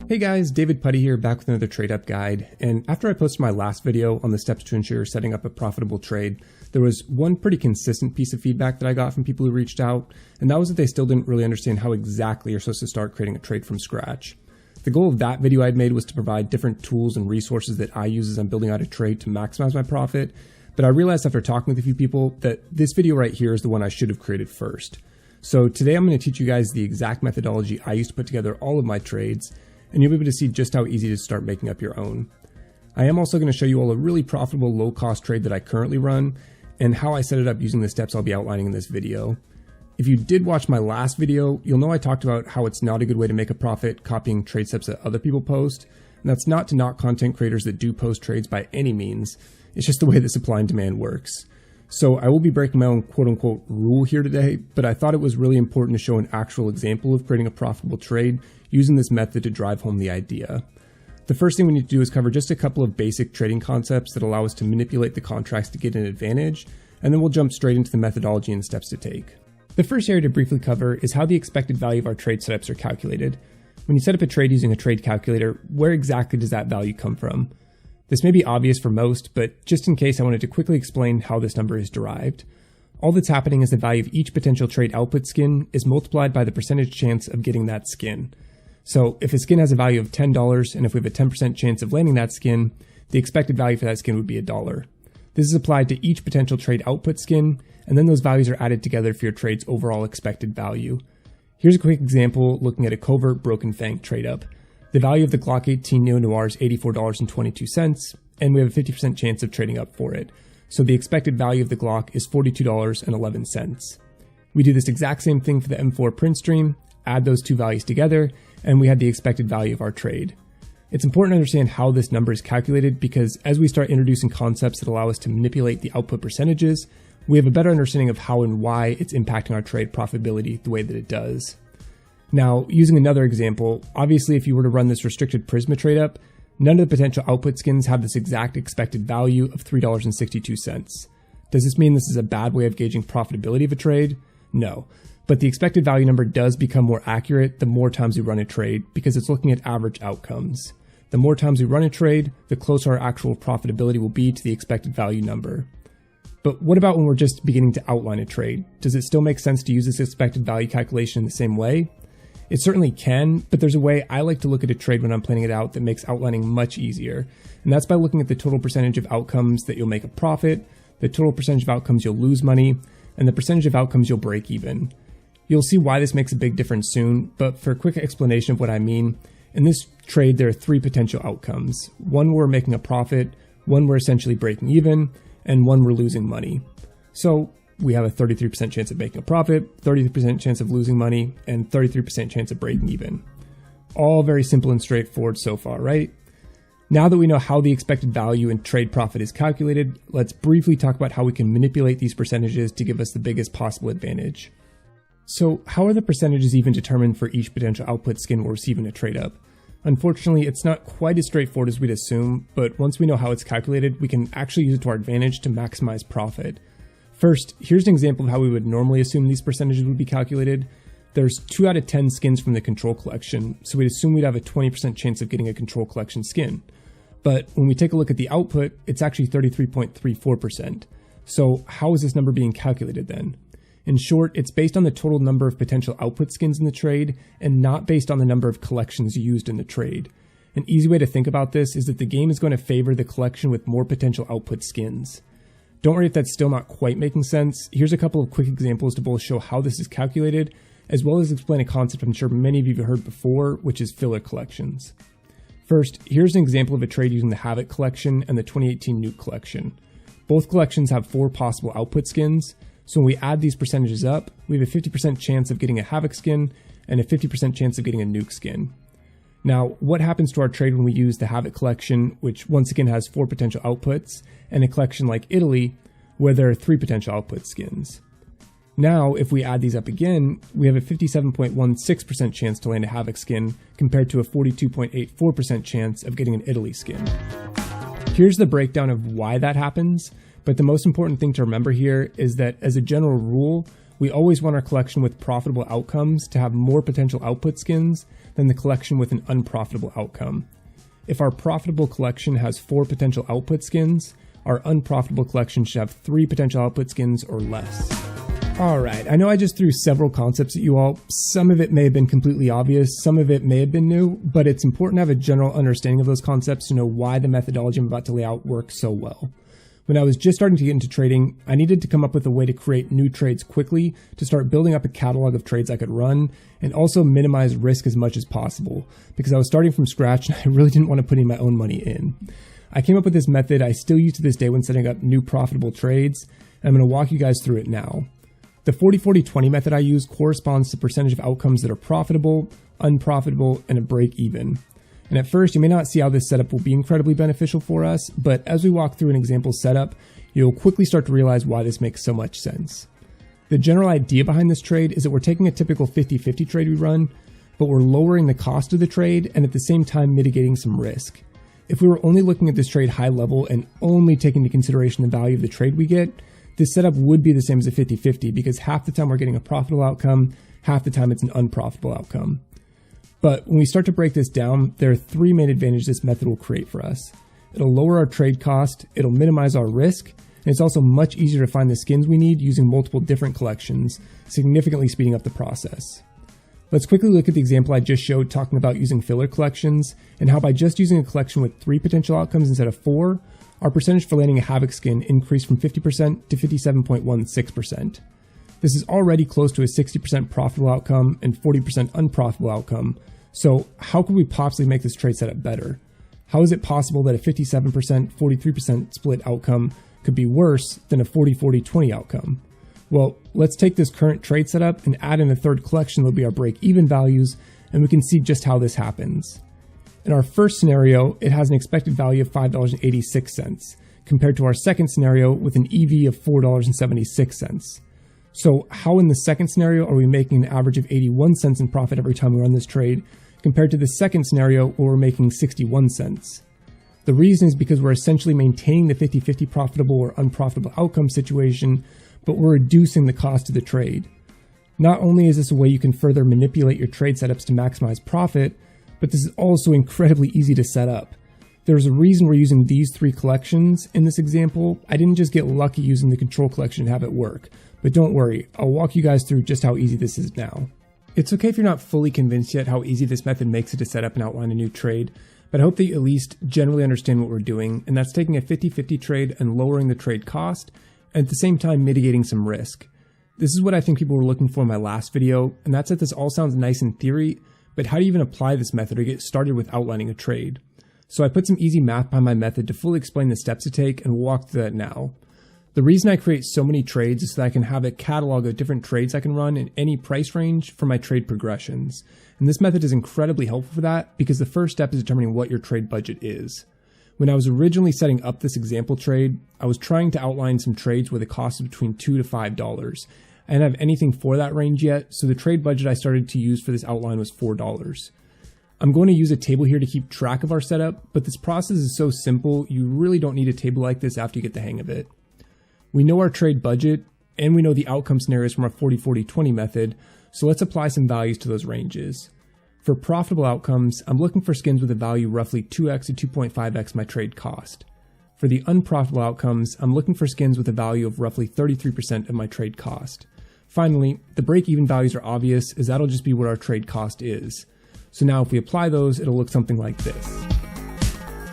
Hey guys, David Putty here, back with another trade up guide. And after I posted my last video on the steps to ensure setting up a profitable trade, there was one pretty consistent piece of feedback that I got from people who reached out, and that was that they still didn't really understand how exactly you're supposed to start creating a trade from scratch. The goal of that video I'd made was to provide different tools and resources that I use as I'm building out a trade to maximize my profit, but I realized after talking with a few people that this video right here is the one I should have created first. So today I'm going to teach you guys the exact methodology I use to put together all of my trades, and you'll be able to see just how easy it is to start making up your own. I am also going to show you all a really profitable low-cost trade that I currently run and how I set it up using the steps I'll be outlining in this video. If you did watch my last video, you'll know I talked about how it's not a good way to make a profit copying trade steps that other people post, and that's not to knock content creators that do post trades by any means. It's just the way that supply and demand works. So I will be breaking my own quote-unquote rule here today, but I thought it was really important to show an actual example of creating a profitable trade using this method to drive home the idea. The first thing we need to do is cover just a couple of basic trading concepts that allow us to manipulate the contracts to get an advantage, and then we'll jump straight into the methodology and steps to take. The first area to briefly cover is how the expected value of our trade setups are calculated. When you set up a trade using a trade calculator, where exactly does that value come from? This may be obvious for most, but just in case I wanted to quickly explain how this number is derived. All that's happening is the value of each potential trade output skin is multiplied by the percentage chance of getting that skin. So if a skin has a value of $10 and if we have a 10% chance of landing that skin, the expected value for that skin would be $1. This is applied to each potential trade output skin, and then those values are added together for your trade's overall expected value. Here's a quick example looking at a covert Broken Fang trade up. The value of the Glock 18 Neo Noir is $84.22, and we have a 50% chance of trading up for it. So the expected value of the Glock is $42.11. We do this exact same thing for the M4 print stream, add those two values together, and we have the expected value of our trade. It's important to understand how this number is calculated because as we start introducing concepts that allow us to manipulate the output percentages, we have a better understanding of how and why it's impacting our trade profitability the way that it does. Now, using another example, obviously if you were to run this restricted Prisma trade up, none of the potential output skins have this exact expected value of $3.62. Does this mean this is a bad way of gauging profitability of a trade? No. But the expected value number does become more accurate the more times we run a trade because it's looking at average outcomes. The more times we run a trade, the closer our actual profitability will be to the expected value number. But what about when we're just beginning to outline a trade? Does it still make sense to use this expected value calculation in the same way? It certainly can, but there's a way I like to look at a trade when I'm planning it out that makes outlining much easier. And that's by looking at the total percentage of outcomes that you'll make a profit, the total percentage of outcomes you'll lose money, and the percentage of outcomes you'll break even. You'll see why this makes a big difference soon, but for a quick explanation of what I mean, in this trade there are three potential outcomes. One where we're making a profit, one we're essentially breaking even, and one we're losing money. So we have a 33% chance of making a profit, 33% chance of losing money, and 33% chance of breaking even. All very simple and straightforward so far, right? Now that we know how the expected value and trade profit is calculated, let's briefly talk about how we can manipulate these percentages to give us the biggest possible advantage. So how are the percentages even determined for each potential output skin we'll receive in a trade up? Unfortunately, it's not quite as straightforward as we'd assume, but once we know how it's calculated, we can actually use it to our advantage to maximize profit. First, here's an example of how we would normally assume these percentages would be calculated. There's 2 out of 10 skins from the control collection, so we'd assume we'd have a 20% chance of getting a control collection skin. But when we take a look at the output, it's actually 33.34%. So how is this number being calculated then? In short, it's based on the total number of potential output skins in the trade and not based on the number of collections used in the trade. An easy way to think about this is that the game is going to favor the collection with more potential output skins. Don't worry if that's still not quite making sense. Here's a couple of quick examples to both show how this is calculated, as well as explain a concept I'm sure many of you have heard before, which is filler collections. First, here's an example of a trade using the Havoc collection and the 2018 Nuke collection. Both collections have 4 possible output skins, so when we add these percentages up, we have a 50% chance of getting a Havoc skin and a 50% chance of getting a Nuke skin. Now, what happens to our trade when we use the Havoc collection, which once again has 4 potential outputs, and a collection like Italy, where there are 3 potential output skins? Now, if we add these up again, we have a 57.16% chance to land a Havoc skin compared to a 42.84% chance of getting an Italy skin. Here's the breakdown of why that happens. But the most important thing to remember here is that as a general rule, we always want our collection with profitable outcomes to have more potential output skins than the collection with an unprofitable outcome. If our profitable collection has 4 potential output skins, our unprofitable collection should have 3 potential output skins or less. Alright, I know I just threw several concepts at you all. Some of it may have been completely obvious, some of it may have been new, but it's important to have a general understanding of those concepts to know why the methodology I'm about to lay out works so well. When I was just starting to get into trading, I needed to come up with a way to create new trades quickly, to start building up a catalog of trades I could run, and also minimize risk as much as possible, because I was starting from scratch and I really didn't want to put any of my own money in. I came up with this method I still use to this day when setting up new profitable trades, and I'm going to walk you guys through it now. The 40-40-20 method I use corresponds to the percentage of outcomes that are profitable, unprofitable, and a break even. And at first, you may not see how this setup will be incredibly beneficial for us, but as we walk through an example setup, you'll quickly start to realize why this makes so much sense. The general idea behind this trade is that we're taking a typical 50-50 trade we run, but we're lowering the cost of the trade and at the same time mitigating some risk. If we were only looking at this trade high level and only taking into consideration the value of the trade we get, this setup would be the same as a 50-50 because half the time we're getting a profitable outcome, half the time it's an unprofitable outcome. But when we start to break this down, there are 3 main advantages this method will create for us. It'll lower our trade cost, it'll minimize our risk, and it's also much easier to find the skins we need using multiple different collections, significantly speeding up the process. Let's quickly look at the example I just showed talking about using filler collections, and how by just using a collection with 3 potential outcomes instead of 4, our percentage for landing a Havoc skin increased from 50% to 57.16%. This is already close to a 60% profitable outcome and 40% unprofitable outcome, so how could we possibly make this trade setup better? How is it possible that a 57%, 43% split outcome could be worse than a 40-40-20 outcome? Well, let's take this current trade setup and add in a third collection that will be our break-even values, and we can see just how this happens. In our first scenario, it has an expected value of $5.86, compared to our second scenario with an EV of $4.76. So how in the second scenario are we making an average of 81 cents in profit every time we run this trade, compared to the second scenario where we're making 61 cents? The reason is because we're essentially maintaining the 50-50 profitable or unprofitable outcome situation, but we're reducing the cost of the trade. Not only is this a way you can further manipulate your trade setups to maximize profit, but this is also incredibly easy to set up. There's a reason we're using these 3 collections in this example. I didn't just get lucky using the control collection and have it work. But don't worry, I'll walk you guys through just how easy this is now. It's okay if you're not fully convinced yet how easy this method makes it to set up and outline a new trade, but I hope that you at least generally understand what we're doing, and that's taking a 50-50 trade and lowering the trade cost, and at the same time mitigating some risk. This is what I think people were looking for in my last video, and that's that this all sounds nice in theory, but how do you even apply this method or get started with outlining a trade? So I put some easy math behind my method to fully explain the steps to take, and we'll walk through that now. The reason I create so many trades is so that I can have a catalog of different trades I can run in any price range for my trade progressions. And this method is incredibly helpful for that because the first step is determining what your trade budget is. When I was originally setting up this example trade, I was trying to outline some trades with a cost of between $2 to $5. I didn't have anything for that range yet, so the trade budget I started to use for this outline was $4. I'm going to use a table here to keep track of our setup, but this process is so simple, you really don't need a table like this after you get the hang of it. We know our trade budget, and we know the outcome scenarios from our 40-40-20 method, so let's apply some values to those ranges. For profitable outcomes, I'm looking for skins with a value roughly 2x to 2.5x my trade cost. For the unprofitable outcomes, I'm looking for skins with a value of roughly 33% of my trade cost. Finally, the break-even values are obvious, as that'll just be what our trade cost is. So now if we apply those, it'll look something like this.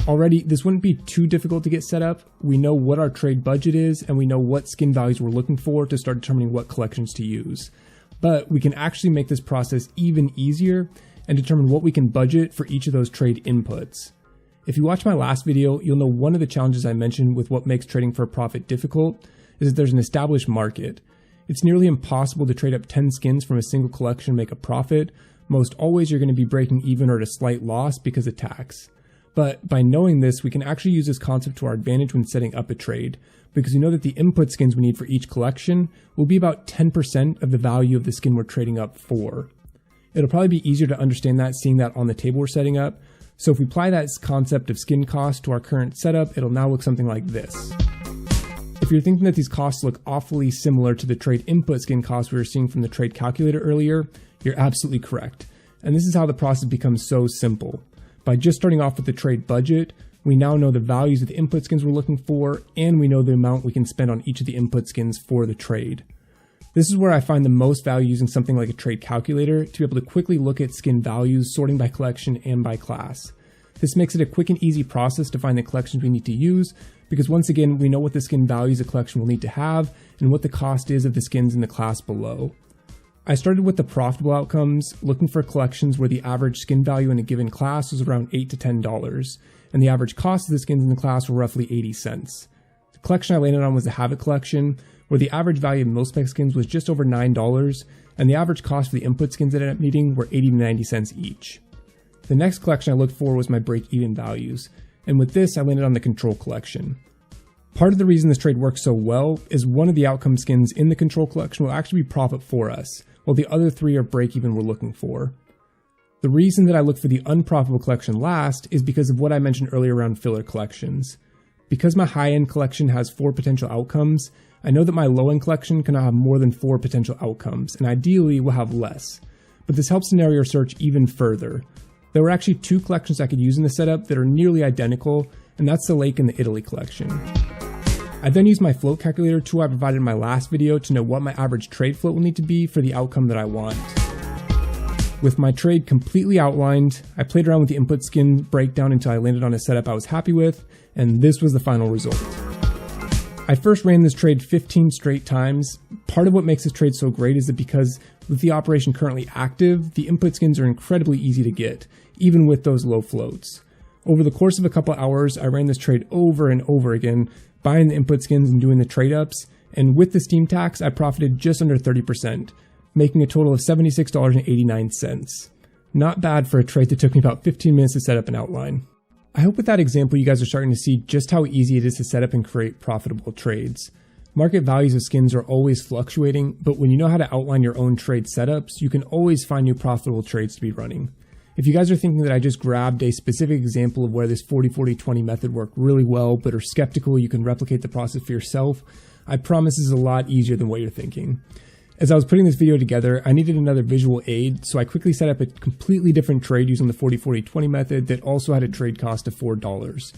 Already, this wouldn't be too difficult to get set up. We know what our trade budget is, and we know what skin values we're looking for to start determining what collections to use. But we can actually make this process even easier and determine what we can budget for each of those trade inputs. If you watch my last video, you'll know one of the challenges I mentioned with what makes trading for a profit difficult is that there's an established market. It's nearly impossible to trade up 10 skins from a single collection and make a profit. Most always you're going to be breaking even or at a slight loss because of tax. But by knowing this, we can actually use this concept to our advantage when setting up a trade, because we know that the input skins we need for each collection will be about 10% of the value of the skin we're trading up for. It'll probably be easier to understand that seeing that on the table we're setting up. So if we apply that concept of skin cost to our current setup, it'll now look something like this. If you're thinking that these costs look awfully similar to the trade input skin costs we were seeing from the trade calculator earlier, you're absolutely correct. And this is how the process becomes so simple. By just starting off with the trade budget, we now know the values of the input skins we're looking for, and we know the amount we can spend on each of the input skins for the trade. This is where I find the most value using something like a trade calculator to be able to quickly look at skin values, sorting by collection and by class. This makes it a quick and easy process to find the collections we need to use, because once again, we know what the skin values a collection will need to have and what the cost is of the skins in the class below. I started with the profitable outcomes, looking for collections where the average skin value in a given class was around $8 to $10, and the average cost of the skins in the class were roughly 80 cents. The collection I landed on was the Have It collection, where the average value of mil-spec skins was just over $9, and the average cost for the input skins that I ended up needing were 80 to 90 cents each. The next collection I looked for was my break-even values, and with this I landed on the Control collection. Part of the reason this trade works so well is one of the outcome skins in the Control collection will actually be profit for us, while the other three are break-even we're looking for. The reason that I look for the unprofitable collection last is because of what I mentioned earlier around filler collections. Because my high-end collection has 4 potential outcomes, I know that my low-end collection cannot have more than 4 potential outcomes, and ideally will have less. But this helps scenario search even further. There were actually 2 collections I could use in the setup that are nearly identical, and that's the Lake and the Italy collection. I then used my float calculator tool I provided in my last video to know what my average trade float will need to be for the outcome that I want. With my trade completely outlined, I played around with the input skin breakdown until I landed on a setup I was happy with, and this was the final result. I first ran this trade 15 straight times. Part of what makes this trade so great is that because with the operation currently active, the input skins are incredibly easy to get, even with those low floats. Over the course of a couple hours, I ran this trade over and over again, buying the input skins and doing the trade ups, and with the Steam tax, I profited just under 30%, making a total of $76.89. Not bad for a trade that took me about 15 minutes to set up and outline. I hope with that example you guys are starting to see just how easy it is to set up and create profitable trades. Market values of skins are always fluctuating, but when you know how to outline your own trade setups, you can always find new profitable trades to be running. If you guys are thinking that I just grabbed a specific example of where this 40-40-20 method worked really well, but are skeptical you can replicate the process for yourself, I promise this is a lot easier than what you're thinking. As I was putting this video together, I needed another visual aid, so I quickly set up a completely different trade using the 40-40-20 method that also had a trade cost of $4.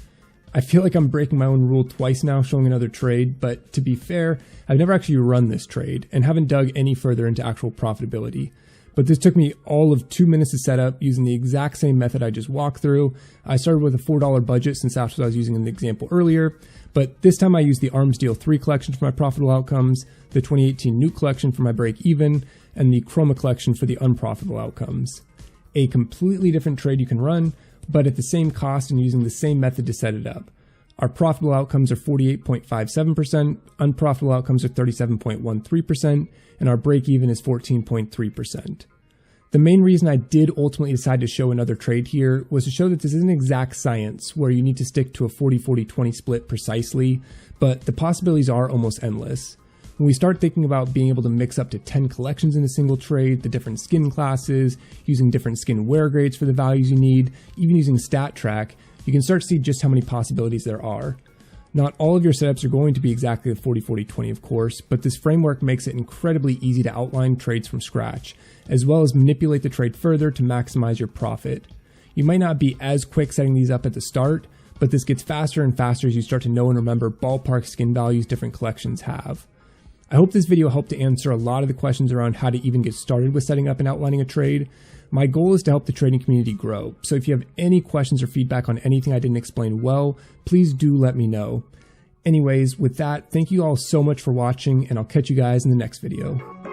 I feel like I'm breaking my own rule twice now showing another trade, but to be fair, I've never actually run this trade and haven't dug any further into actual profitability. But this took me all of 2 minutes to set up using the exact same method I just walked through. I started with a $4 budget since that's what I was using in the example earlier, but this time I used the Arms Deal 3 collection for my profitable outcomes, the 2018 Nuke collection for my break even, and the Chroma collection for the unprofitable outcomes. A completely different trade you can run, but at the same cost and using the same method to set it up. Our profitable outcomes are 48.57%, unprofitable outcomes are 37.13%, and our break even is 14.3%. The main reason I did ultimately decide to show another trade here was to show that this isn't exact science where you need to stick to a 40-40-20 split precisely, but the possibilities are almost endless. When we start thinking about being able to mix up to 10 collections in a single trade, the different skin classes, using different skin wear grades for the values you need, even using StatTrack, you can start to see just how many possibilities there are. Not all of your setups are going to be exactly the 40-40-20 of course, but this framework makes it incredibly easy to outline trades from scratch, as well as manipulate the trade further to maximize your profit. You might not be as quick setting these up at the start, but this gets faster and faster as you start to know and remember ballpark skin values different collections have. I hope this video helped to answer a lot of the questions around how to even get started with setting up and outlining a trade. My goal is to help the trading community grow, so if you have any questions or feedback on anything I didn't explain well, please do let me know. Anyways, with that, thank you all so much for watching, and I'll catch you guys in the next video.